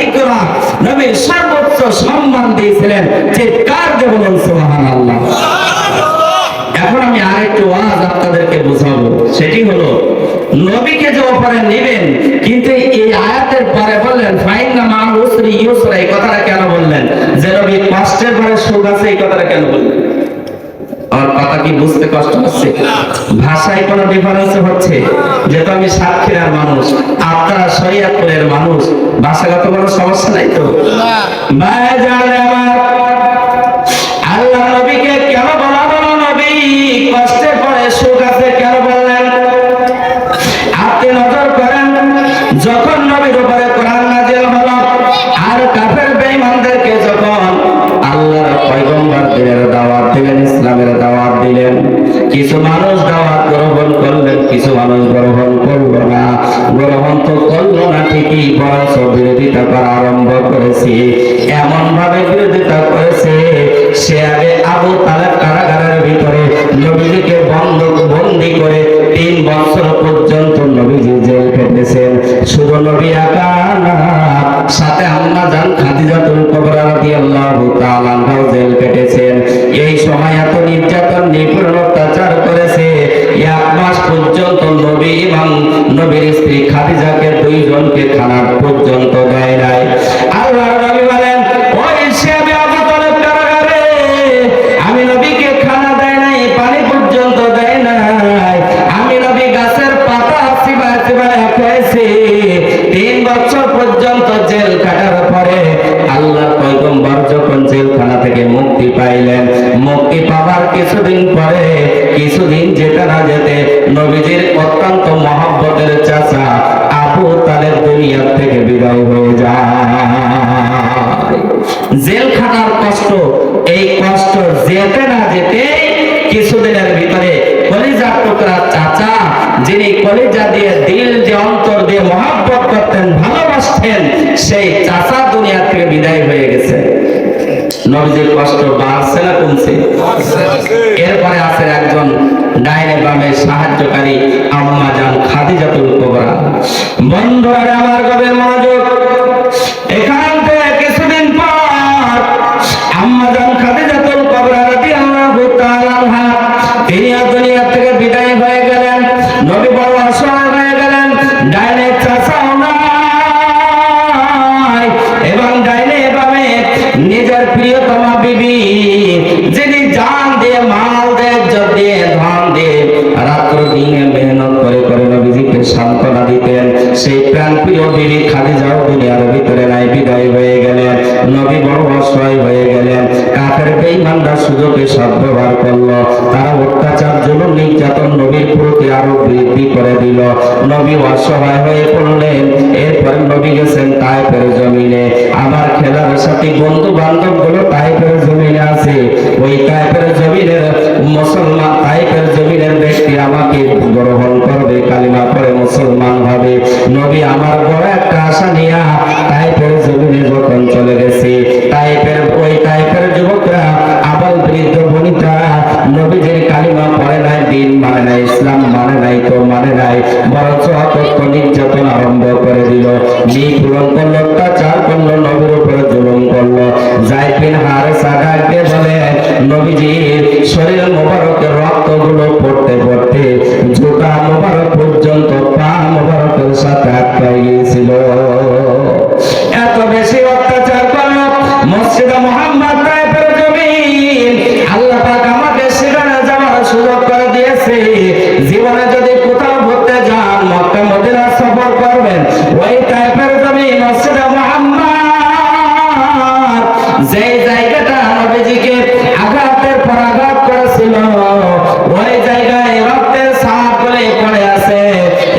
যিকরা, নবীর সর্বোচ্চ সম্মান দিয়েছিলেন। চিৎকার দিয়ে বলুন সুবহানাল্লাহ। এখন আমি আরেকটু ওয়াজ আপনাদেরকে বোঝাবো, সেটি হলো নবীকে যে ওপরে নেবেন, কিন্তু এই আয়াতের পরে বললেন ফাইন্না মাল উসরি ইউসরা, এই কথাটা কেন বললেন? যে নবী কষ্টের পরে সুখ আছে, এই কথাটা কেন বললেন? আর কথা কি বুঝতে কষ্ট হচ্ছে? ভাষায় কোনো ডিফারেন্স হচ্ছে? যেহেতু আমি সাতক্ষীরার মানুষ, আপনারা শরীয়তপুরের মানুষ, ভাষাগত কোনো সমস্যা নাই তো? ভাইজান আমার, আল্লাহ নবীকে কেন বলা হলো নবী কষ্টের পরে সুখ আছে কেন বললেন? আপনি নজর করেন, যখন নবীর উপরে কোরআন নাযিল হলো আর কাফের বেঈমানদেরকে যখন আল্লাহর পয়গম্বর দিনের দাওয়াত দিলেন, ইসলামের দাওয়াত দিলেন, কিছু মানুষ দাওয়াত গ্রহণ করলেন, কিছু মানুষ গ্রহণ করলো না। গ্রহণ তো করলো না ঠিকই, বরঞ্চ বিরোধিতা করা আরম্ভ করেছে। এমন ভাবে বিরোধিতা করেছে, সে আগে আবু তালেব কারাগারের ভিতরে নবীজিকে বন্দী করে 3 বছর পর্যন্ত নবীজি জেল খেটেছেন। শুধু নবী একা না, সাথে আম্মা জান খাদিজাতুল কুবরা রাদিয়াল্লাহু তাআলা আনহাও জেল কেটেছেন। এই সময় এত নির্যাতন নিপীড়ন অত্যাচার করেছে, 1 মাস পর্যন্ত নবী এবং নবীর স্ত্রী খাদিজাকে 2 জনকে খানা পর্যন্ত দেয় নাই। আল্লাহর নবী বলেন, ওই হিসেবে আবু তালেব কারাগারে আমি নবীকে খানা দেয় নাই, পানি পর্যন্ত দেয় নাই। আমি নবী গাছের পাতা চিবায় চিবায় খেয়েছি। 3 বছর পর্যন্ত জেল কাটার পরে আল্লাহর পয়গম্বর যখন জেলখানা থেকে মুক্তি পাইলেন, মুক্তি পাওয়ার কিছুদিন পরে, কিছুদিন যেতে না যেতে নবীজির অত্যন্ত মহব্বতের চাচা আবু তালেব দুনিয়া থেকে বিদায় হয়ে যায়। জেলখানার কষ্ট, এই কষ্ট যেতে না যেতে কিছুদিনের ভিতরে কলিজার টুকরা চাচা, যিনি কলিজা দিয়ে দিল দিয়ে অন্তর দিয়ে মহব্বত করতেন, ভালোবাসতেন, সেই চাচা দুনিয়া থেকে বিদায় হয়ে গেছে। নবীজির কষ্ট বাড়ছে না কমছে? এরপরে আছে একজন ডাইনে বামে সাহায্যকারী আম্মা জান খাদিজাতুল কুবরা। বন্ধুরা আমার গভীর মনোযোগ, এখান থেকে কিছুদিন পর আম্মা জান খাদিজাতুল কুবরা রাদিয়াল্লাহু তাআলা আনহা তিনি দুনিয়া থেকে বিদায় হয়ে গেলেন। নবী বড় অসহায় হয়ে গেলেন। ডাইনে চাচাও নাই এবং ডাইনে বামে নিজের প্রিয়তমা বিবি, যিনি জান দিয়ে, মাল দিয়ে, ইজ্জত দিয়ে, ধন দিয়ে রাত্র দিনে মেহনত করে করে নবীজিকে সান্ত্বনা দিতেন, সেই প্রাণ প্রিয় বিবি খাদিজাও দুনিয়ার ভিতরে নাই, বিদায় হয়ে গেলেন। নবী বড় অসহায় হয়ে গেলেন। কাফের বেঈমানরা সুযোগে সদ্ব্যবহার করলো, তারা অত্যাচার জুলুম নির্যাতন নবীর প্রতি আরো বৃদ্ধি করে দিল। নবী অসহায় হয়ে পড়লেন। এরপর নবী গেছেন তায়েফের জমিনে। আমার খেলার সাথে বন্ধু বান্ধব গুলো তায়েফের জমিনে আছে। ওই তায়েফের জমিনের মুসলমান, তায়েফের জমিনের ব্যক্তি আমাকে গ্রহণ করবে, কালিমা পড়ে মুসলমান হবে। নবী আমার বড় একটা আশা নিয়ে তায়েফের জমিনে যখন চলে গেছে, ওই তায়েফের যুবকরা, আবাল বৃদ্ধ বনিতা নবীজির কালিমা পড়ে নাই, দিন মানে নাই, ইসলাম মানে নাই, তো মানে নাই, বরঞ্চ অকথ্য নির্যাতন আরম্ভ করে দিল। নিপীড়ন করলো, অত্যাচার করলো, নবীর উপরে জুলুম করলো। যায়েদ বিন হারেসা ডাকতে বলে, নবীজির শরীর মোবারকের রক্তগুলো পড়তে পড়তে জুতা মোবারক পর্যন্ত পা মোবারকের সাথে আটকে গিয়েছিল। এত বেশি অত্যাচার করলো। মসজিদে মুহাম্মদ তায়েফের জমিন, আল্লাহ পাক আমাকে সেখানে যাওয়ার সুযোগ করে দিয়েছে। জীবনে যদি কোথাও ঘুরতে যান, মক্কা মদিনা সফর করবেন, ওই তায়েফের জমিন মসজিদে মুহাম্মদ, যেই জায়গাটা নবীজিকে আঘাতের পর আঘাত করেছিল, ওই জায়গায় রক্তের ছাপ বলে পড়ে আছে।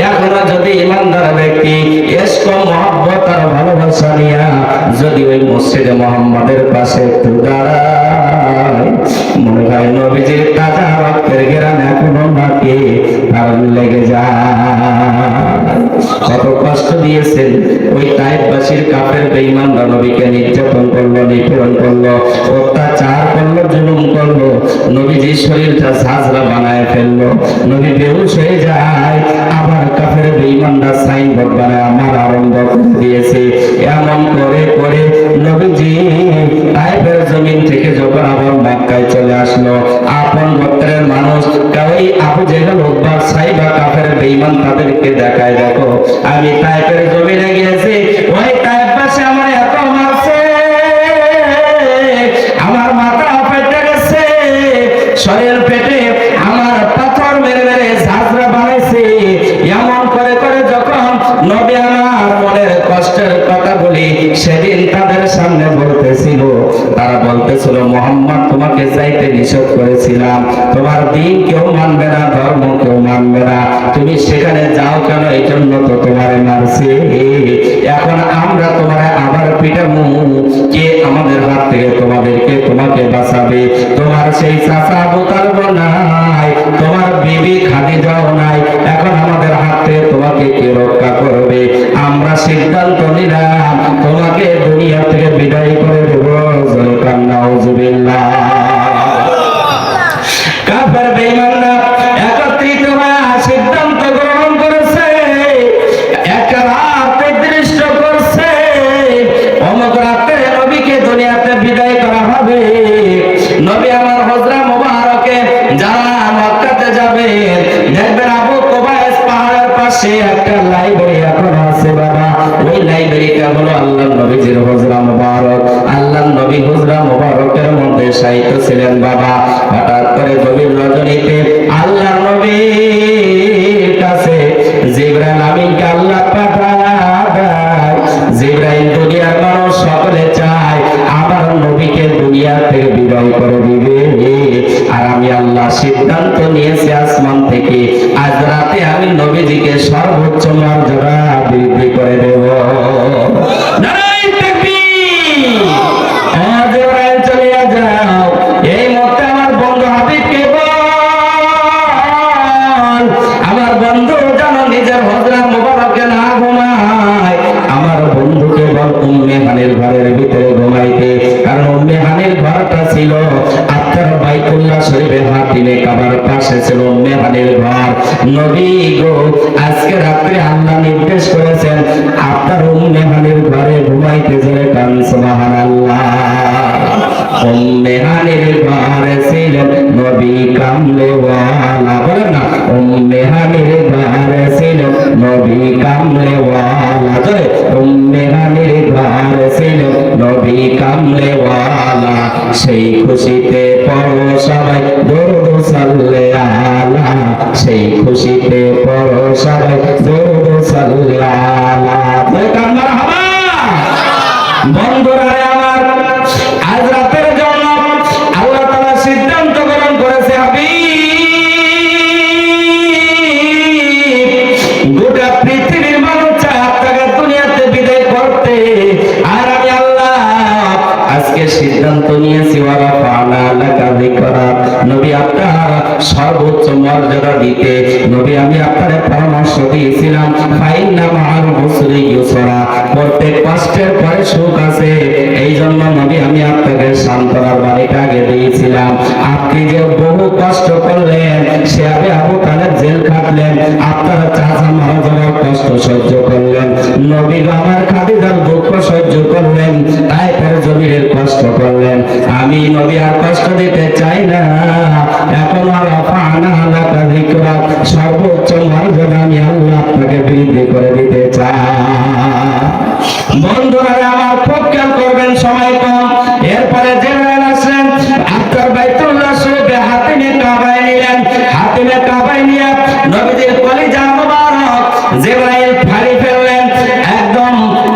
এখনো যদি ইমানদার ব্যক্তি ইশক মহব্বত আর ভালোবাসা নিয়ে যদি ওই মসজিদে মুহাম্মাদের পাশে একটু দাঁড়ায়, মনে হয় নবীজির তাজা রক্তের ঘেরান এখনো নাকে তার লেগে যায়। কত কষ্ট দিয়েছেন ওই তায়েফবাসীর কাফের বেঈমানরা, নবীকে নির্যাতন করলো, নিপীড়ন করলো, অত্যাচার করলো, জুলুম করলো। নবীজির শরীরটা ঝাঁঝরা বানায় ফেললো। নবী বেহুশ হয়ে যায়। আবার কাফের বেঈমানরা সাইনবোর্ড বানায় আমার আরম্ভ করে দিয়েছে, এমন করে আমার মনের কষ্টের কথাগুলি সেদিন তাদের সামনে বলতেছিল। তারা বলতেছিল, মুহাম্মদ তোমাকে যাইতে নিষেধ করেছিলাম, তোমার দিন কেউ মানবে না, ধর্ম কেউ মানবে না, তুমি সেখানে যাও কেন? এই জন্য তো তোমারে মারছে। এখন আমরা তোমারে আবার পিটাবো, কে আমাদের হাত থেকে তোমাকে বাঁচাবে? তোমার সেই চাচা আবু তালেব নাই, তোমার বিবি খাদিজাও নাই, এখন আমাদের হাত থেকে তোমাকে কে রক্ষা করবে? আমরা সিদ্ধান্ত নিলাম তোমাকে দুনিয়া থেকে বিদায় করে দেব। নাউজুবিল্লাহ। কাফের বেঈমানরা একত্রিত হয়ে সিদ্ধান্ত গ্রহণ করেছে, একটা রাত নির্দিষ্ট করছে, অমুক রাতে নবীকে দুনিয়াতে বিদায় করা হবে। নবী আমার হজরা মুবারকে যারা মক্কাতে যাবে, দেখবেন আবু কুবাইস পাহাড়ের পাশে একটা লাইব্রেরি এখন আছে বাবা। ওই লাইব্রেরিটা হলো আল্লাহর নবীজির হজরা মুবারক। আল্লাহর নবী হজরা মুবারকের মধ্যে শায়িত ছিলেন বাবা। হঠাৎ করে গভীর রজনীতে আল্লাহর নবীর কাছে জিবরাইল আমিনকে আল্লাহ পাঠায়। জিবরাইল দুনিয়ার মানুষ সকলে চায় আমার নবীকে দুনিয়া থেকে বিদায় করে দিবে, আর আমি আল্লাহ সিদ্ধান্ত নিয়েছি আসমান থেকে আজ রাতে আমি নবীজিকে সর্বোচ্চ মর্যাদা বৃদ্ধি করে দেব। নারায়ে তাকবীর। জিবরাইল চলে যাও, এই মুহূর্তে আমার বন্ধু হাবিবকে বল, আমার বন্ধু যেন নিজের হজরা মুবারকে না ঘুমায়। আমার বন্ধুকে বল উম্মে হানির ঘরের ভিতরে ঘুমাইতে, কারণ উম্মে হানির ঘরটা ছিল আপনার বাইতুল্লাহ শরীফের হাতিমে কাবার পাশে ছিল উম্মে হানির ঘর। নবী গো, আজকে রাত্রে আল্লাহ নির্দেশ করেছেন আপনার উম্মে হানির ঘরে ঘুমাইতে জোরে কান সুবহানাল্লাহ। উম্মে হানির ঘরে ছিলেন নবী কামলেওয়ালা, বলেন না, উম্মে হানির ঘরে ছিলেন নবী কামলেওয়ালা, জোরে, উম্মে হানির ঘরে ছিলেন নবী কামলেওয়ালা। সেই খুশিতে পড়ো সবাই দরুদ সাল্লে আলা, সেই খুশিতে পড়ো সবাই দরুদ সাল্লে আলা। মারহাবা। বন্ধুরা আমার, আজ রাতের জন্য আল্লাহ তাআলা সিদ্ধান্ত গ্রহণ করেছে হাবিব, গোটা পৃথিবীর মানুষ চায় আপনাকে দুনিয়াতে বিদায় করতে, আর আমি আল্লাহ আজকে সিদ্ধান্ত নিয়েছি ওয়ারাফা'না লাকা যিকরাক, নবী আপনার সর্বোচ্চ মর্যাদা দিতে। নবী আমি আপনার পরামর্শ দিয়েছিলাম ফাইন্না মা'আল উসরি ইউসরা, প্রত্যেক কষ্টের পরে সুখ আছে। এই জন্য নবী আমি আপনাকে সান্ত্বনার বাণীটা আগে দিয়েছিলাম। আপনি যে বহু কষ্ট করলেন, সে আবু তালেব জেল খাটলেন, আপনার চাচা মারা যাওয়ার কষ্ট সহ্য করলেন, নবী আমার খাদিজার দুঃখ সহ্য করলেন, তাইফের জমিনের কষ্ট করলেন। আমি নবী আর কষ্ট দিতে চাই না। এখন ওয়ারাফা'না লাকা যিকরাক, সর্বোচ্চ মর্যাদা আমি আল্লাহ আপনাকে বৃদ্ধি করে দিতে চাই। বন্ধুরা আমার, খুব খেয়াল করবেন, সময় কম। এরপরে জিবরাইল আসলেন, আপনার বাইতুল্লাহ শরীফে হাতিমে কাবায় নিলেন। হাতিমে কাবায় নিয়ে নবীজির কলিজা মুবারক জিবরাইল ফাড়ি ফেললেন, একদম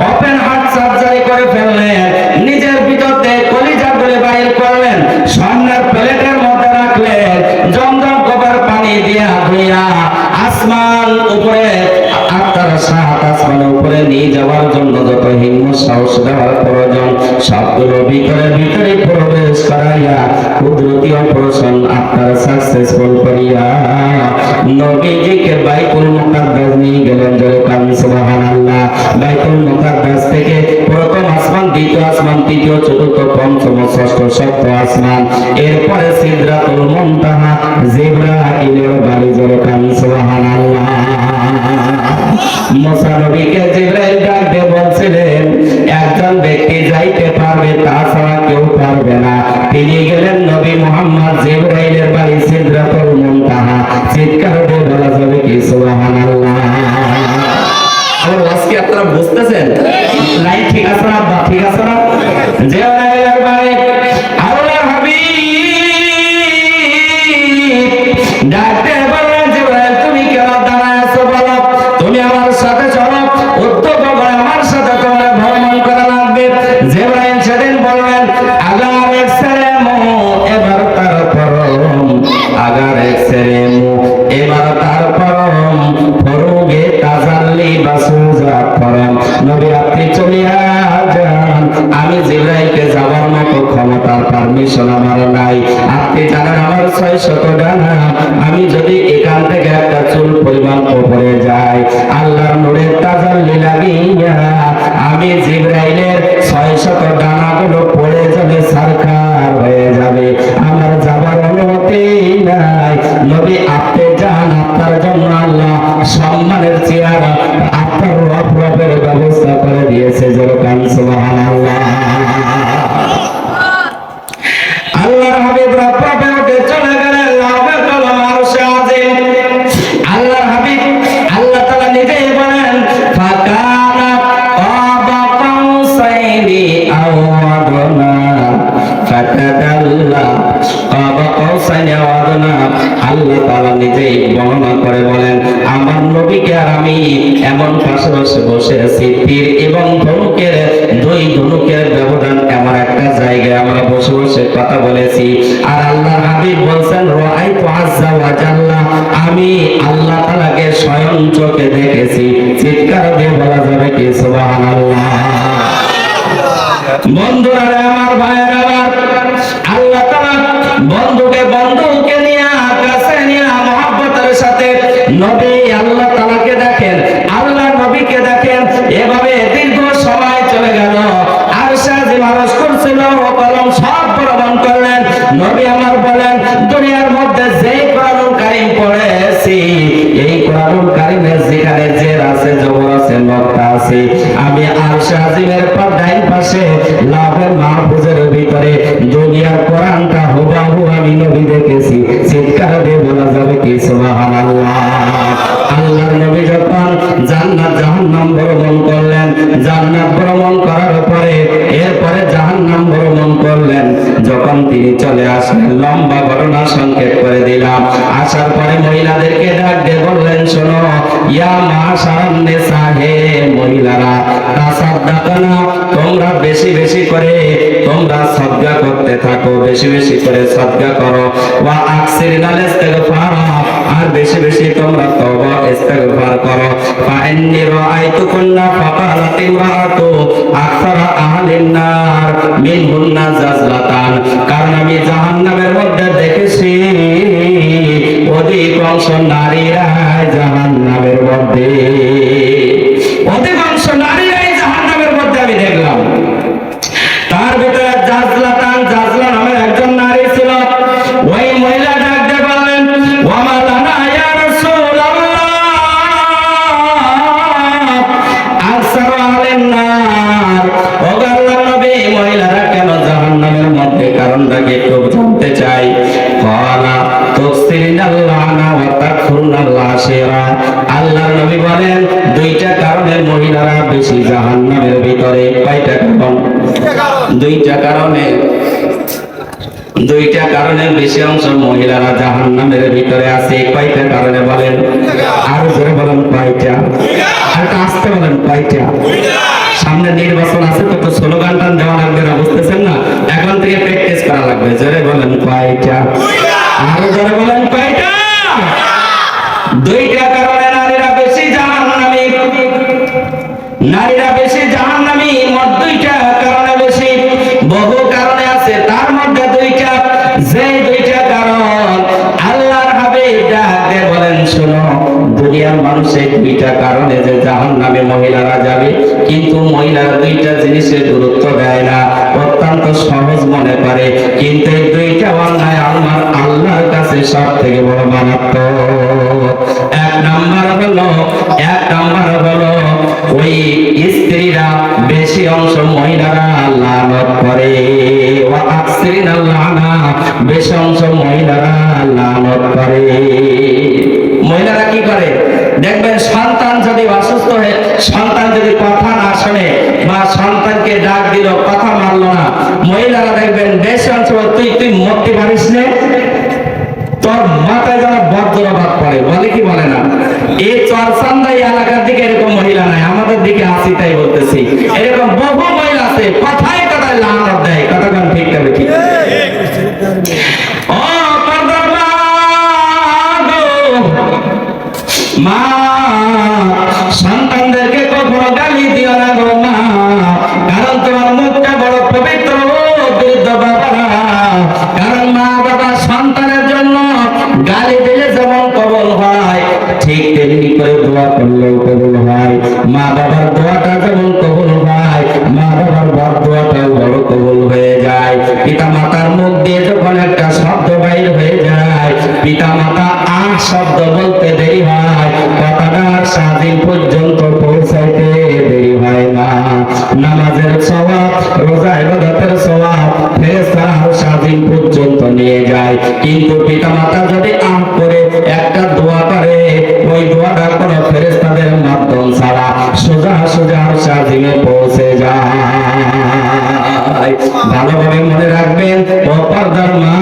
ওপেন হার্ট সার্জারি করে ফেললেন। নিজের ভিতর থেকে কলিজা গুলো বাইর করলেন, স্বর্ণের প্লেটের মধ্যে রাখলেন, জমজম কবার পানি দিয়া ধুইয়া আসমান উপরে, আপনার সাত আসমানের উপরে নিয়ে যাওয়ার জন্য যত হিম্মত সাহস দেওয়ার প্রয়োজন সবগুলো ভিতরে ভিতরে প্রবেশ করাইয়া কুদরতি অপারেশন আপনার সাকসেসফুল করিয়া নবীজিকে বাইতুল মুকাদ্দাস নিয়ে গেলেন। জোরে কান সুবহানাল্লাহ। বাইতুল মুকাদ্দাস থেকে প্রথম আসমান, দ্বিতীয় আসমান, তৃতীয়, চতুর্থ, পঞ্চম, ষষ্ঠ, সপ্তম আসমান, এরপরে সিদরাতুল মুনতাহা জিবরাইলের বাড়ি। জোরে কান সুবহানাল্লাহ। মুসা নবীকে জিবরাইল ডাক দিয়ে বলছিলেন একজন ব্যক্তি যাইতে পারবে, তাছাড়া কেউ পারবে না। তিনি গেলেন নবী মুহাম্মদ জিবরাইলের বাড়ি সিদরাতুল মুনতাহা। চিৎকার দিয়ে বলা যাবে কি সুবহানাল্লাহ। আমার আজকে আপনারা বুঝতেছেন? লাইন ঠিক আছে না? ঠিক আছে না? জিবরাইলের বাড়ি আল্লাহর হাবিব ডাক দিয়ে বললেন, জিবরাইল তুমি কেন দাঁড়ায় আছো? বলো, তুমি আমার সাথে চলো। উদ্যোগ করে আমি জিবরাইলের 600 ডানাগুলো পড়ে যাবে, সরকার হয়ে যাবে, আমার যাবার অনুমতি নাই। নবী আপনি যান, আপনার জন্য আল্লাহ সম্মানের চেয়ার আপনার রবের ব্যবস্থা করে দিয়েছে। যেরকম সুবহানাল্লাহ। আল্লাহর হাবিব রব্বে উঠে চলে গেলেন লাউহে কলম আরশে আজিম। আল্লাহর হাবিব আল্লাহ তাআলা নিজেই বলেন ফাকানা কাবা কাউসাইনি আও আদনা ফাতাদাল্লা কাবা কাউসাইনি আও আদনা। আল্লাহ তাআলা নিজেই বর্ণনা করে বলেন আমার নবীকে আর আমি এমন পাশাপাশি বসে আছি, তীর এবং ধনুকের দুই ধনুকের ব্যবধান এমন একটা জায়গায় আমরা বসে বসে কথা বলেছি। আর আল্লাহর হাবিব বলছেন রাআইতু আযজা ওয়া জাল্লা, আমি আল্লাহ তাআলাকে স্বয়ং চোখে দেখেছি। চিৎকার দিয়ে বলা যাবে কি সুবহানাল্লাহ। বন্ধুরা আমার ভাইয়েরা, আল্লাহ তাআলা বন্ধুকে নিয়ে কাছে নিয়ে মহব্বতের সাথে নবী আল্লাহ তাআলাকে দেখেন, আল্লাহ নবীকে দেখেন। এভাবে দীর্ঘ সময় চলে গেল। আরশে আজিম আরশ করছিল, কলম সব ভ্রমণ করলেন। নবী আমার বলেন দুনিয়ার মধ্যে যেই কোরআনুল কারীম পড়েছি, এই কোরআনুল কারীমের যেখানে জের আছে, জবর আছে, নকতা আছে, আমি আরশে আজিমের ডাইন পাশে লাউহে মাহফুজের ভিতরে দুনিয়ার কোরআনটা হুবহু আমি নবী দেখেছি। চিৎকার দিয়ে বলা যাবে কি সুবহানাল্লাহ। আল্লাহর নবী যখন জান্নাত জাহান্নাম ভ্রমণ করলেন, জান্নাত ভ্রমণ করার পরে এরপরে জাহান্নাম ভ্রমণ করলেন। যখন তিনি চলে আসলেন, লম্বা ঘটনা সংক্ষেপ করে দিলাম। আসার পরে মহিলাদেরকে ডাক দিয়ে বললেন শোনো, ইয়া মাশারান নিসা, হে মহিলারা, তাসাদদাকনা, তোমরা বেশি বেশি করে তোমরা সদকা করতে থাকো, বেশি বেশি করে সদকা করো। ওয়া আকসিরনাল ইস্তিগফার, আর বেশি বেশি তোমরা তওবা ইস্তিগফার করো। ফা ইন্নী রাআইতুকুন্না ফাকালাত ইমরাতু আকসারা আহলিন নার মিনহুন্না জাজলাতান, কারণ আমি জাহান্নামের মধ্যে দেখেছি অধিকাংশ নারীরা জাহান্নামের মধ্যে, অধিকাংশ নারীরাই জাহান্নামের মধ্যে আমি দেখলাম। তার ভিতরে জাজলাতান, জাজলা নামের একজন নারী ছিল। ওই মহিলা ডাক দিয়ে বললেন ওয়া মা লানা ইয়া রাসূলুল্লাহ আকসারু আহলিন নার, ও আল্লাহর নবী মহিলারা কেন জাহান্নামের মধ্যে, কারণটা কি একটু জানতে চাই। ক্বালা তুসরিনাল লানা ওয়া তাকফুরুনাল আশিরা, আল্লাহর নবী বলেন দুইটা কারণে মহিলারা বেশি জাহান্নামের ভিতরে। কয়টা কারণ? দুইটা কারণে বেশি অংশ মহিলারা জাহান্নামের ভিতরে আছে। কয়টা কারণে বলেন? আরো জোরে বলেন কয়টা? আর আসতে বলেন কয়টা? সামনে নির্বাচন আছে তো স্লোগান টান দেওয়া লাগবে না, বুঝতেছেন না? এখন থেকে প্র্যাকটিস করা লাগবে। জোরে বলেন কয়টা? আরো জোরে বলেন কয়টা? দুইটা কারণে নারীরা বেশি জাহান্নামী, নারীরা বেশি জাহান্নামী। মোট দুইটা কারণে বেশি, বহু কারণে আছে, তার মধ্যে দুইটা। যে দুইটা কারণ আল্লাহর হাবিব ডাকে বলেন শোনো, দুনিয়ার মানুষের দুইটা কারণে যে জাহান্নামে মহিলারা যাবে, কিন্তু মহিলারা দুইটা জিনিসের গুরুত্ব দেয় না, অত্যন্ত সহজ মনে করে। কিন্তু এই দুইটা অন্যায় আমার আল্লাহর কাছে সব থেকে বড় মারাত্মক। এক নাম্বার হলো ওই স্ত্রীরা বেশি অংশ মহিলারা লানত করে। ওয়া আকসিরিনাল লানা, বেশি অংশ মহিলারা লানত করে। মহিলারা কি করে দেখবেন, সন্তান যদি অসুস্থ হয়ে, সন্তান যদি কথা না শোনে বা সন্তানকে ডাক দিল কথা মানলো না, মহিলারা দেখবেন বেশি অংশ তুই মরতে পারিস না, তোর মাথায় যেন বজ্রপাত পড়ে, বলে কি বলে না? এই চরচান্দাই এলাকার দিকে এরকম মহিলা নাই, আমাদের দিকে আসি তাই বলতেছি। এরকম বহু মহিলা আছে কথায় কথায় লানত দেয়। কতক্ষণ ঠিক তবে ঠিক? ও মা, সন্তানদেরকে কখনো গালি দিও না গো মা, কারণ তোমার মুখটা বড় পবিত্র বৃদ্ধ বাবারা। কারণ মা বাবা সন্তানের জন্য গালি দিলে যেমন কবুল হয়, ঠিক তেমনি করে দোয়া করলেও কবুল হয়। মা বাবার দোয়াটা যেমন কবুল হয়, আজিমে পৌঁছে যায়। ভালোভাবে মনে রাখবেন ও পর্দার মা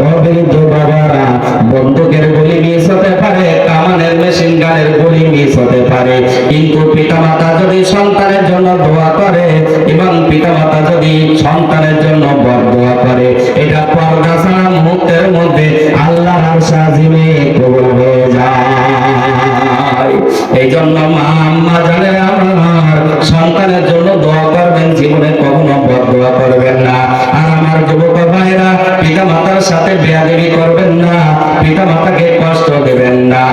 ও বৃদ্ধ বাবারা, বন্দুকের গুলি মিস হতে পারে, কামানের মেশিন গানের গুলি মিস হতে পারে, কিন্তু পিতামাতা যদি সন্তানের জন্য দোয়া করে এবং পিতামাতা যদি সন্তানের জন্য বরদোয়া করে, এটা পর্দা ছাড়া মুহূর্তের মধ্যে আল্লাহর আরশ আজিমে কবুল হয়ে যায়। এই জন্য মা আম্মা জানেন আমার সন্তানের জন্য দোয়া করবেন, জীবনে কখনো বরদোয়া করবেন না। আর আমার যুবক ভাইরা, পিতা মাতার সাথে বেয়াদবি করবেন না, পিতা মাতাকে কষ্ট দেবেন না।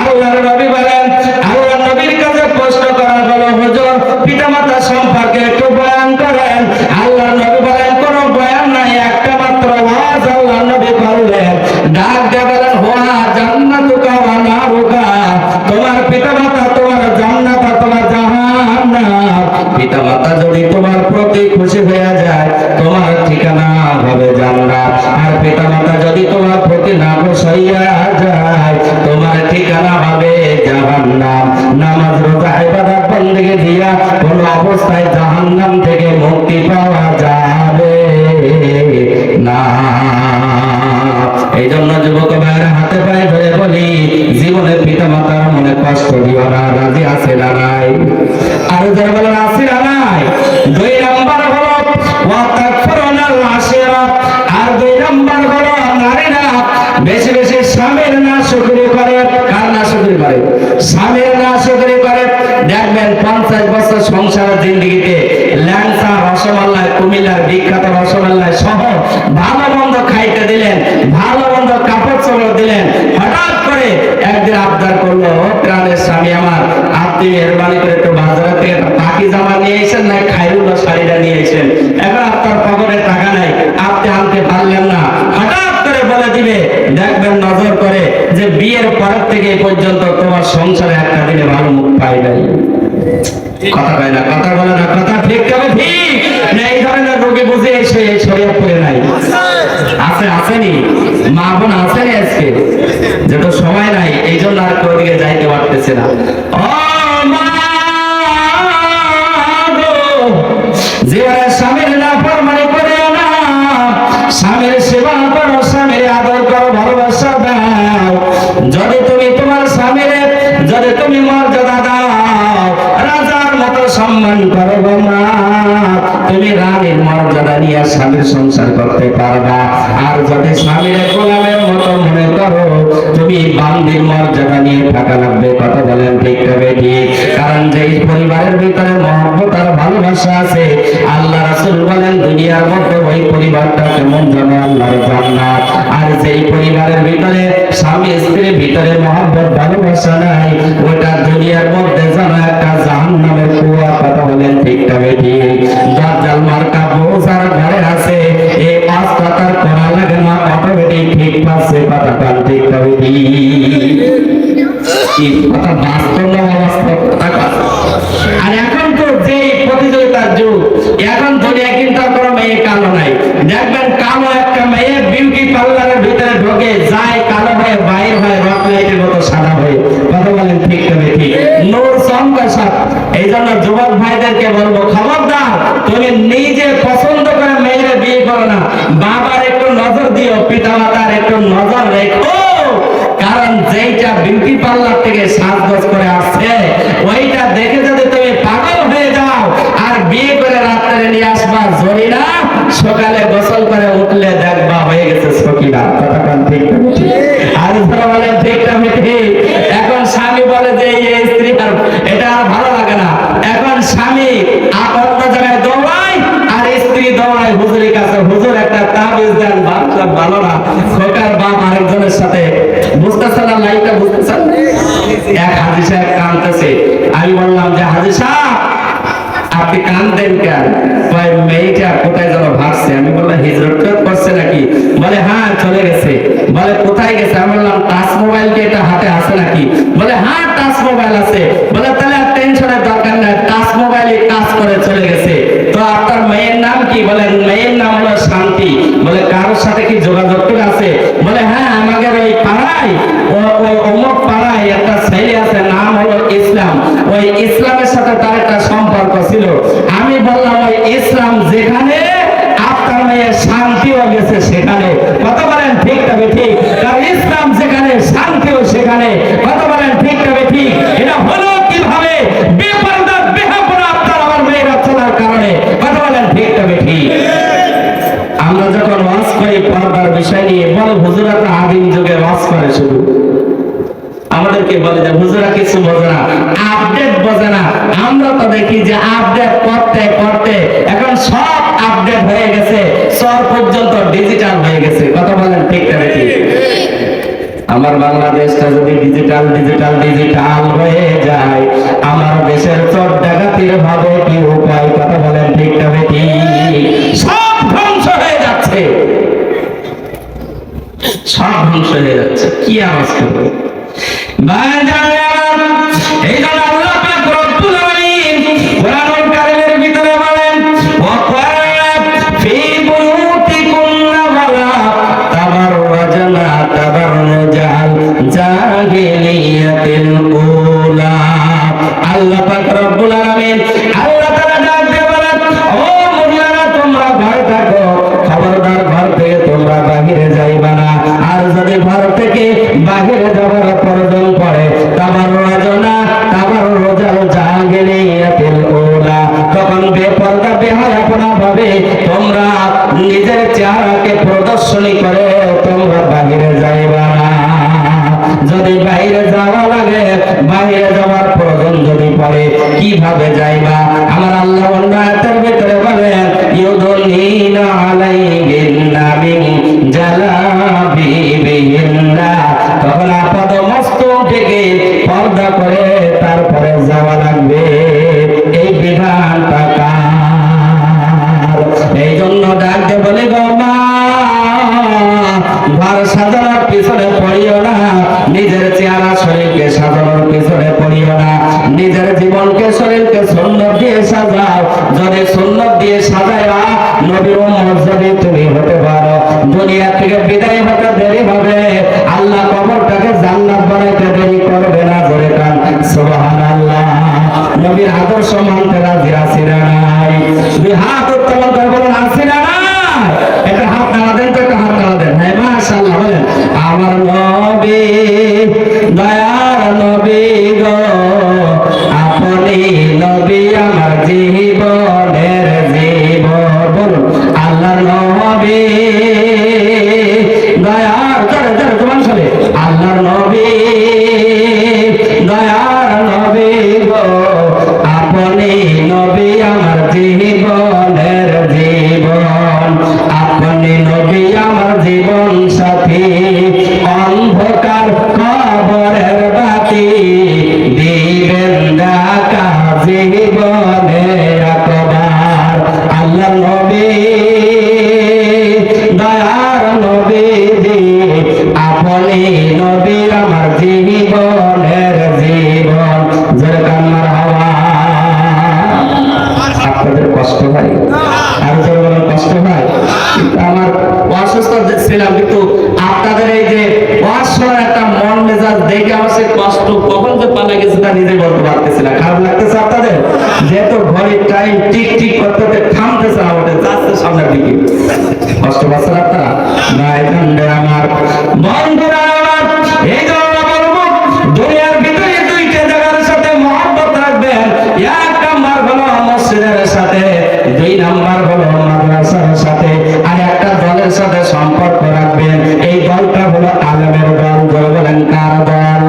আল্লাহর নবী বলেন, আল্লাহর নবীর কাছে প্রশ্ন করা হলো, হুজুর পিতা মাতা সম্পর্কে একটু বয়ান করেন। আল্লাহর নবী বলেন, কোনো বয়ান নাই, একটা মাত্র ওয়াজ আল্লাহর নবী করলেন। ডাক দিয়ে বলেন, হুয়া জান্নাতুকা ওয়া নারুকা, তোমার পিতা মাতা তোমার জান্নাত আর তোমার জাহান্নাম। পিতা মাতা যদি তোমার প্রতি খুশি হয়ে যায়, তোমার ঠিকানা হবে জান্নাত। আর পিতা মাতা যদি তোমার প্রতি নাখুশ হইয়া যায়, তোমার ঠিকানা হবে জাহান্নাম। নামাজ রোজা ইবাদত বন্দেগী দিয়া কোন অবস্থায় জাহান্নাম থেকে মুক্তি পাওয়া যাবে না। এই জন্য যুবক ভাইয়ের হাতে পায়ে ধরে বলি, জীবনে পিতা মাতার মনে কষ্ট দিও না। রাজি আছে না নাই? আর যারা বলেন আছে না নাই? 2 নাম্বার হলো ওয়াতাকফুরুনাল আশিরা। আর 2 নাম্বার হলো নারীরা বেশি বেশি স্বামীর নাশকরি করে। কার নাশকরি করে? স্বামীর নাশকরি করে। দেখবেন 50 বছর সংসারের জিন্দেগিতে ল্যাংচা, রসমালাই, কুমিল্লার বিখ্যাত রসমালাই সহ ভালো মন্দ খাইতে দিলেন, ভালো মন্দ কাপড় চোপড় দিলেন। হঠাৎ করে একদিন আবদার করলো, ও প্রাণের স্বামী আমার, আপনি মেহরবানি করে একটু বাজার থেকে একটা পাকি জামা নিয়ে এসেন না, খাইরুল্লাহ শাড়িটা নিয়ে এসেন। এখন আপনার পকেটে টাকা নাই, আপনি আনতে পারলেন না। হঠাৎ করে বলে দিবে, দেখবেন নজর করে যে বিয়ের পরের থেকে এই পর্যন্ত তোমার সংসারে একটা দিনে ভালো মুখ পাই নাই। কথা কয় না, কথা বলে না, কথা ঠিক তবে ঠিক না। এই ধরনের রোগী বুঝে এসে শরীয়ত পড়ে নাই আছে, আসেনি মা বোন, আসেনি আজকে, যেটা সময় নাই এই জন্য আর কেউ দিকে যাইতে পারতেছে না। ও মা গো, জীবনে স্বামীর নাফরমানি করিও না, স্বামীর সেবা করো, স্বামীর আদর করো, ভালোবাসা দাও। যদি তুমি তোমার স্বামীর যদি তুমি মর্যাদা দাও, রাজার মতো সম্মান করো গো মা, তুমি রানীর মর্যাদা নিয়ে স্বামীর সংসার করতে পারবা। আর যদি স্বামীর গোলামের মতো মনে করো, তুমি বান্দির মর্যাদা নিয়ে থাকা লাগবে। কথা বলেন ঠিক তবে ঠিক। কারণ যেই পরিবারের ভিতরে মহব্বত আর ভালোবাসা আছে, আল্লাহ রাসূল বলেন দুনিয়ার মধ্যে ওই পরিবারটা কেমন যেন আল্লাহর জান্নাত। আর যেই পরিবারের ভিতরে স্বামী স্ত্রীর ভিতরে মহব্বত ভালোবাসা নাই, ওটা দুনিয়ার মধ্যে যেন একটা জাহান্নামের কুয়া। কথা বলেন ঠিক তবে ঠিক। দাজ্জাল মার্কা বউ যার ঘরে আছে, এই পাঁচ কথার করা লাগে না, অটোমেটিক ঠিক পাচ্ছে। কথা কান ঠিক তবে ঠিক। কথা বাস্তব না অবাস্তব? আর এখন তো যে প্রতিযোগিতার যুগ, এখন দুনিয়া কিন্তু কোনো মেয়ে কালো নাই। দেখবেন কালো একটা মেয়ে বিউটি পার্লারের ভিতরে ঢোকে, যায় কালো হয়ে বাইর হয় রক লাইটের মতো সাদা হয়ে। কথা বলেন ঠিক তবে ঠিক। নূর চমকাশাত। এই জন্য যুবক ভাইদেরকে বলবো, খবরদার তুমি নিজে পছন্দ করে মেয়ের বিয়ে করো না, বাবার একটু নজর দিও, পিতা মাতার একটু নজর রেখো। কারণ যেইটা বিউটি পার্লার থেকে সাজগোজ করে আসছে, ওইটা দেখে যদি তুমি পাগল হয়ে যাও আর বিয়ে করে রাত্রে নিয়ে আসবা জরিনা, সকালে গোসল করে উঠলে দেখবা হয়ে গেছে সকিনা। কথা ঠিক আর বলে ঠিকটা ঠিক। এখন স্বামী বলে যে এই স্ত্রী আর এটা আর ভালো লাগে না, এখন স্বামী অন্য জায়গায় দৌড়ায় আর স্ত্রী দৌড়ায় হুজুরের কাছে, হুজুর একটা তাবিজ দেন, বাচ্চা ভালো না। খোকার বাপ আরেকজনের সাথে, বুঝতেছে না লাইফটা, বুঝতেছেন? এক হাজী সাহেব কাঁদতেছে। আমি বললাম যে হাজী সাহেব আপনি কাঁদেন কেন? মেয়েটা কোথায় যেন ভাগছে। আমি বললাম হিজরত করছে নাকি? বলে হ্যাঁ চলে গেছে। বলে কোথায় গেছে? আমি বললাম টাচ মোবাইল কি এটা হাতে আছে নাকি? বলে হ্যাঁ টাচ মোবাইল আছে। বলে তাহলে আর টেনশনের দরকার নাই, টাচ মোবাইলে কাজ করে চলে গেছে। তো আপনার মেয়ের নাম কি? বলে মেয়ের নাম হলো শান্তি। বলে কারোর সাথে কি যোগাযোগ আছে? বলে হ্যাঁ আমাদের ওই পাড়ায়, ওই অমুক পাড়ায় একটা ছেলে আছে, নাম হলো ইসলাম। ওই ইসলামের সাথে তার একটা সম্পর্ক ছিল। শরীফ পর্দার বিষয় নিয়ে বলে হুজুরা তো আদিম যুগে ওয়াজ করে শুধু, আমাদেরকে বলে যে হুজুরা কিছু বোঝে না, আপডেট বোঝে না। আমরা তো দেখি যে আপডেট করতে করতে এখন সব আপডেট হয়ে গেছে, সব পর্যন্ত ডিজিটাল হয়ে গেছে। কথা বলেন ঠিক না ঠিক? আমার বাংলাদেশটা যদি ডিজিটাল ডিজিটাল ডিজিটাল হয়ে যায়, আমার দেশের চোর ডাকাতির হবে কি উপায়? কথা বলেন ঠিক না ঠিক? সব ধ্বংস হয়ে যাচ্ছে, সব ধ্বংস হয়ে যাচ্ছে। কি আওয়াজ করবে? এই জন্য আল্লাহ পাক রব্বুল আলামিন কোরআনুল কারীমের ভিতরে বলেন, ওয়াকারা ফি বুয়ুতিকুন্না ওয়ালা তাবাররাজনা তাবাররুজাল জাহিলিয়াতিল উলা। আল্লাহ পাক রব্বুল আলামিন আল্লাহ তাআলা ডাক দিয়ে বলেন, ও মহিলারা তোমরা ভয় থাকো, খবরদার ঘর থেকে তোমরা বাহিরে যাইবা না। আর যদি ঘর থেকে বাহিরে যাবার প্রয়োজন পড়ে, তাবাররাজনা তাবাররুজাল জাহিলিয়াতিল উলা, তখন বেপরদা বেহায়াপনা ভাবে তোমরা নিজের চেহারাকে প্রদর্শনী করে তোমরা বাহিরে যাইবা না। যদি বাইরে যাওয়া লাগে, বাইরে যাওয়ার প্রয়োজন যদি পড়ে, কিভাবে যাইবা? আমার আল্লাহ আয়াতের ভিতরে বলেন, ইউদুনিনা আলাইহিন্না মিন জালাবিবিহিন্না, তখন আপাদ মস্তক থেকে পর্দা করে তারপরে যাওয়া লাগবে। এই বিধানটা কার? এই জন্য ডাকতে বলে, গো মা, ঘর সাজানোর পিছনে পড়িও না, নিজের চেহারা শরীরকে সাজানোর পিছনে পড়িও না, নিজের জীবনকে শরীরকে সুন্নত দিয়ে সাজাও। যদি সুন্নত দিয়ে সাজাইবা, নবীর উম্মত যদি তুমি হতে পারো, দুনিয়া থেকে বিদায় হতে দেরি হবে, আল্লাহ কবরটাকে জান্নাত বানাইতে দেরি করবে না। জোরে কান সুবহানাল্লাহ। নবীর আদর্শ মানতে রাজি আছি না নাই? দুই হাত উত্তোলন করে বলুন, আছি না নাই? একটা হাত নাড়া দেন তো, একটা হাত নাড়া দেন। হ্যাঁ, মাশাআল্লাহ বলেন, আমার নবী দয়ার নবী গো, আপনি নবী আমার জীবনের জীবন। বলুন, আল্লাহ নবী দয়ার, জোরে জোরে তোমার সাথে, আল্লাহর নবী দয়ার নবী গো, আপনি নবী আমার জীবনের জীবন, আপনি নবী আমার জীবন সাথী, অন্ধকার কবরের বাতি দিবেন ডাকা জীবনে একবার। আল্লাহ নবী দয়ার নবী, আপনি নবী আমার জীবনের জীবন। যেরকম হাওয়া। আপনাদের কষ্ট হয়? আর যেরকম কষ্ট হয়? আমার অসুস্থ ছিলাম, কিন্তু আপনাদের এই যে অসহায় একটা মন মেজাজ দেখে আমার সে কষ্ট কখন যে পালা গেছে তা নিজে বলতে পারতেছি না। খারাপ লাগতেছে আপনাদের? যেহেতু ঘড়ির টাইম টিক টিক করতে থামতেছে না, ওটা যাচ্ছে সামনের দিকে। কষ্ট পাচ্ছেন আপনারা? না, এখানে আমার বন্ধুরা আমার, এই জন্য বলবো, দুনিয়ার ভিতরে দুইটা জায়গার সাথে মহব্বত রাখবেন। এক নাম্বার হলো মসজিদের সাথে, দুই নাম্বার হলো মাদ্রাসার সাথে, আর একটা দলের সাথে সম্পর্ক রাখবেন। এই দলটা হলো আলেমের দল। বলেন কার দল?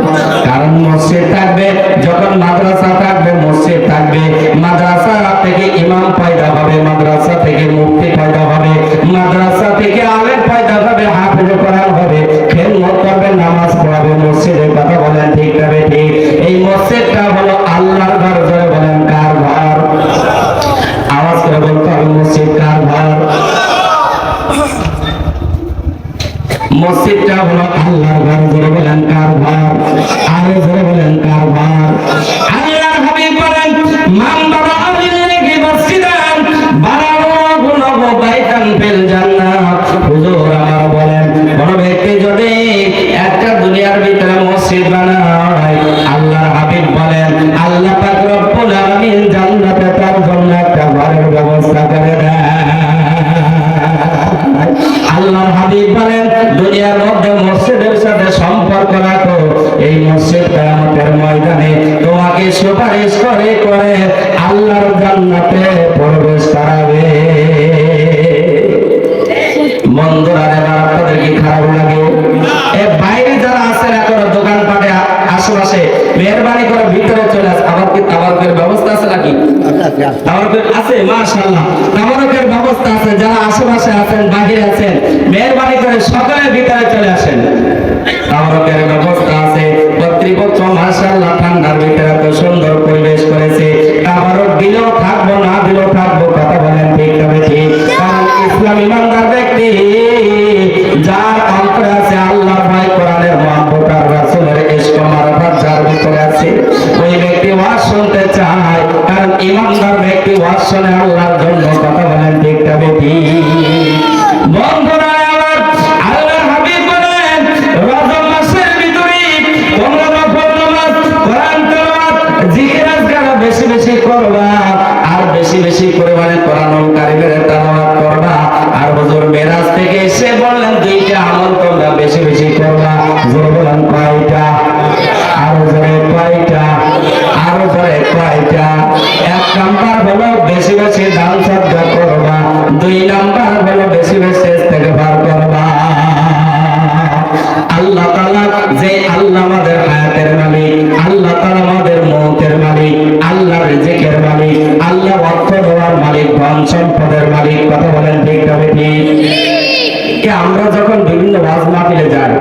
কারণ মসজিদ থাকবে যখন, মাদ্রাসা থাকবে, মসজিদ থাকবে, মাদ্রাসা থেকে ইমাম পয়দা হবে, মাদ্রাসা থেকে মুফতি পয়দা হবে, মাদ্রাসা থেকে আলেম পয়দা হবে, হাফেজ কোরআন হবে, খেদমত করবে, নামাজ পড়াবে মসজিদে। কথা বলেন ঠিক না ঠিক? এই মসজিদটা হলো আল্লাহর ঘর। জোরে বলেন কার ঘর? আওয়াজ করে বলতে হবে, মসজিদ কার ঘর? মসজিদটা হলো আল্লাহর ঘর। জোরে বলেন কার ঘর? আরে জোরে বলেন কার ঘর? আল্লাহর হাবিব বলেন, মান বানা লিল্লাহি মসজিদান বানাল্লাহু লাহু বাইতান ফিল জান্নাহ। হুজুর আমার বলেন, কোন ব্যক্তি যদি একটা দুনিয়ার ভিতরে মসজিদ বানায়, আল্লাহর হাবিব বলেন, আল্লাহ পাক রব্বুল আলামিন জান্নাতে তার জন্য একটা ঘরের ব্যবস্থা করে দেয়। আল্লাহর হাবিব বলেন, দুনিয়ার মধ্যে মসজিদের সাথে সম্পর্ক রাখো, এই মসজিদ কিয়ামতের ময়দানে মাশাআল্লাহ তাবারকের ব্যবস্থা আছে। যারা আশেপাশে আছেন, বাহিরে আছেন, মেহরবানি করে সকলে ভিতরে চলে আসেন। তাবারকের ব্যবস্থা আছে। কর্তৃপক্ষ মাশাআল্লাহ ঠান্ডার ভিতরে এত সুন্দর পরিবেশ করেছে। তাবারক দিলেও থাকবো, না দিলেও থাকবো। কথা বলেন ঠিক তবে ঠিক। কারণ ইসলাম ইমানদার ব্যক্তি যার অন্তরে আছে আল্লাহর ভয়, কোরআনের মহব্বত আর রাসূলের ইশক মারফত যার ভিতরে আছে, ওই ব্যক্তি ওয়াজ শুনতে চায়। কারণ ইমানদার ব্যক্তি ওয়াজ শুনে আল্লাহর জন্য। কথা বলেন ঠিক তবে ঠিক। বন্ধুরা আমার, আল্লাহর হাবিব বলেন রজব মাসের ভিতরে তোমরা নফল নামাজ, কোরআন তেলাওয়াত, জিকির আজকার বেশি বেশি করবা, আর বেশি বেশি পরিমাণে কোরআনুল কারীমের তেলাওয়াত করবা। আর হুজুর মেরাজ থেকে এসে বললেন দুইটা আমল তোমরা বেশি বেশি করবা। জোরে বলেন কয়টা? আরো জোরে কয়টা? আরো জোরে কয়টা? এক নাম্বার হলো বেশি বেশি দান সদকা করবা। দুই নাম্বার হলো বেশি বেশি ইস্তেগফার করবা। আল্লাহ তাআলা যে আল্লাহ আমাদের হায়াতের মালিক, আল্লাহ তাআলা আমাদের মওতের মালিক, আল্লাহ রিজিকের মালিক, আল্লাহ অর্থ দেওয়ার মালিক, ধন সম্পদের মালিক। কথা বলেন ঠিক তবে ঠিক। আমরা যখন বিভিন্ন ওয়াজ মাহফিলে যাই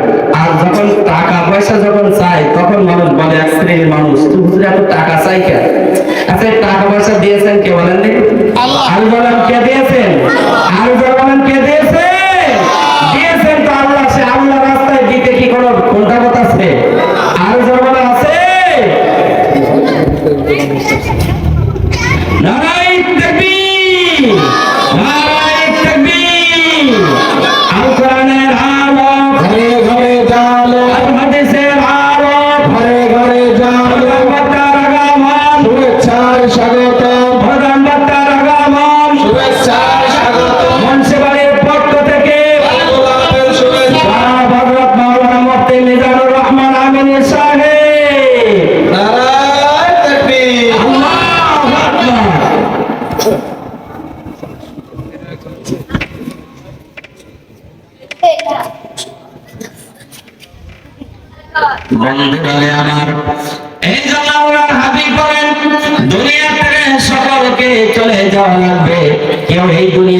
আর যখন টাকা পয়সা যখন চাই, তখন মানুষ বলে, এক শ্রেণীর মানুষ, হুজুর এত টাকা চাই কেন? আচ্ছা টাকা পয়সা দিয়েছেন কে বলেন? আল্লাহ। আর বলেন কে দিয়েছেন? আর বলেন কে দিয়েছেন? দিয়েছেন তো আল্লাহ। সে আল্লাহ রাস্তায় দিতে কি কোনো কোনটা আছে? আর বলেন আছে? নারায়ে তাকবীর, নারায়ে তাকবীর। আল কোরআনের আলো ঘরে ঘরে জালো, আর হাদিসের আলো ঘরে ঘরে জালো। বাতার আগমন শুভেচ্ছার স্বাগতম, প্রধান বাতার আগমন শুভেচ্ছার স্বাগতম। মুন্সিপালের পক্ষ থেকে গোলাপের শুভেচ্ছা। হযরত মাওলানা মুফতি মিজানুর রহমান আমিনী সাহেব। নারায়ে তাকবীর, আল্লাহু আকবার। বন্ধুরা আমার, এই জন্য আল্লাহর হাবিব বলেন দুনিয়া থেকে সকলকে চলে যাওয়া লাগবে। কেউ এই দুনিয়া